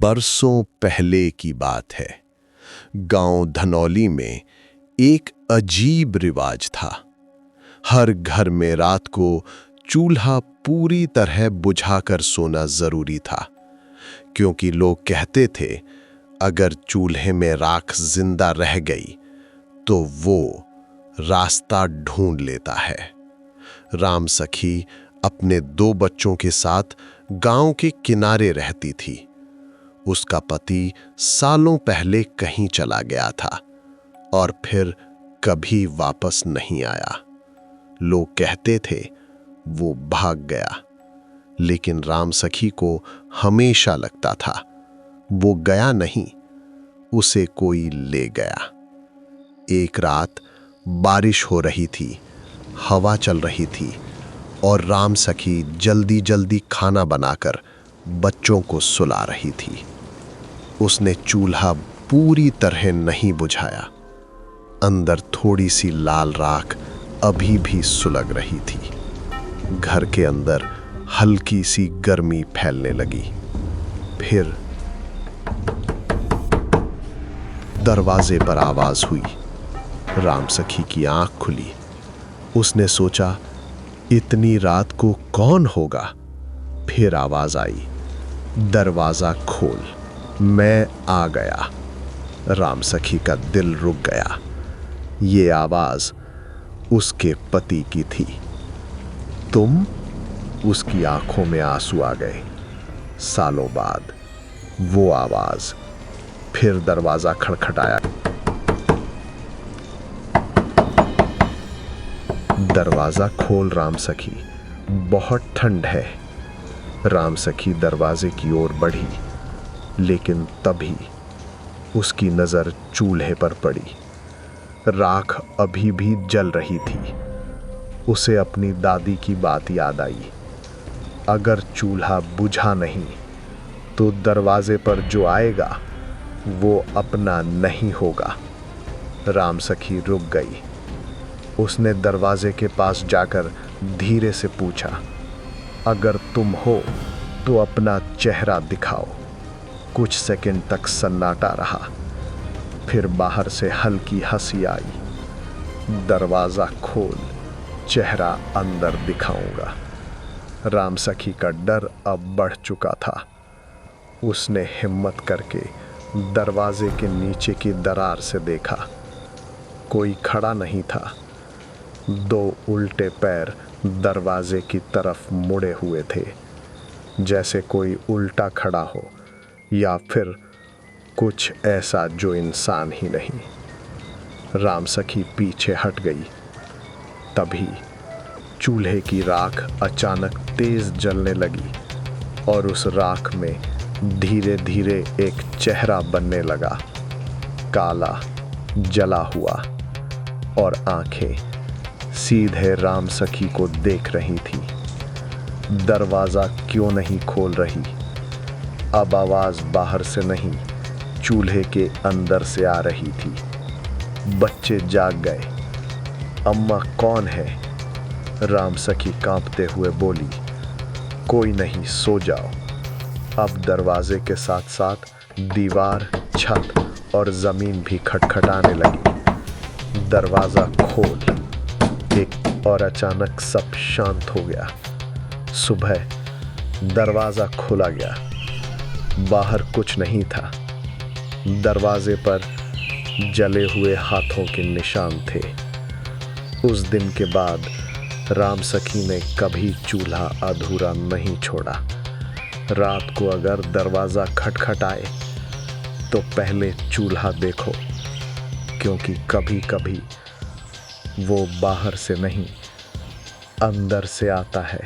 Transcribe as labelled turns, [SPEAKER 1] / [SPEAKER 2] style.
[SPEAKER 1] बरसों पहले की बात है। गांव धनौली में एक अजीब रिवाज था। हर घर में रात को चूल्हा पूरी तरह बुझाकर सोना जरूरी था, क्योंकि लोग कहते थे अगर चूल्हे में राख जिंदा रह गई तो वो रास्ता ढूंढ लेता है। राम सखी अपने 2 बच्चों के साथ गांव के किनारे रहती थी। उसका पति सालों पहले कहीं चला गया था और फिर कभी वापस नहीं आया। लोग कहते थे वो भाग गया, लेकिन राम सखी को हमेशा लगता था वो गया नहीं, उसे कोई ले गया। एक रात बारिश हो रही थी, हवा चल रही थी और राम सखी जल्दी जल्दी खाना बनाकर बच्चों को सुला रही थी। उसने चूल्हा पूरी तरह नहीं बुझाया। अंदर थोड़ी सी लाल राख अभी भी सुलग रही थी। घर के अंदर हल्की सी गर्मी फैलने लगी। फिर दरवाजे पर आवाज हुई। राम सखी की आंख खुली। उसने सोचा इतनी रात को कौन होगा। फिर आवाज आई, दरवाजा खोल, मैं आ गया। राम सखी का दिल रुक गया। ये आवाज उसके पति की थी। तुम? उसकी आंखों में आंसू आ गए। सालों बाद वो आवाज। फिर दरवाजा खड़खड़ाया। दरवाजा खोल राम सखी, बहुत ठंड है। राम सखी दरवाजे की ओर बढ़ी, लेकिन तभी उसकी नजर चूल्हे पर पड़ी। राख अभी भी जल रही थी। उसे अपनी दादी की बात याद आई, अगर चूल्हा बुझा नहीं तो दरवाजे पर जो आएगा वो अपना नहीं होगा। राम सखी रुक गई। उसने दरवाजे के पास जाकर धीरे से पूछा, अगर तुम हो तो अपना चेहरा दिखाओ। कुछ सेकंड तक सन्नाटा रहा। फिर बाहर से हल्की हंसी आई। दरवाजा खोल, चेहरा अंदर दिखाऊंगा। राम सखी का डर अब बढ़ चुका था। उसने हिम्मत करके दरवाजे के नीचे की दरार से देखा। कोई खड़ा नहीं था। 2 उल्टे पैर दरवाजे की तरफ मुड़े हुए थे, जैसे कोई उल्टा खड़ा हो या फिर कुछ ऐसा जो इंसान ही नहीं। राम सखी पीछे हट गई। तभी चूल्हे की राख अचानक तेज जलने लगी और उस राख में धीरे धीरे एक चेहरा बनने लगा, काला, जला हुआ, और आंखें सीधे राम सखी को देख रही थी। दरवाजा क्यों नहीं खोल रही? अब आवाज बाहर से नहीं, चूल्हे के अंदर से आ रही थी। बच्चे जाग गए। अम्मा कौन है? राम सखी कांपते हुए बोली, कोई नहीं, सो जाओ। अब दरवाजे के साथ साथ दीवार, छत और जमीन भी खटखटाने लगी। दरवाजा खोल, और अचानक सब शांत हो गया। सुबह दरवाजा खोला गया। बाहर कुछ नहीं था। दरवाजे पर जले हुए हाथों के निशान थे। उस दिन के बाद राम सखी ने कभी चूल्हा अधूरा नहीं छोड़ा। रात को अगर दरवाजा खटखटाए तो पहले चूल्हा देखो, क्योंकि कभी कभी वो बाहर से नहीं, अंदर से आता है।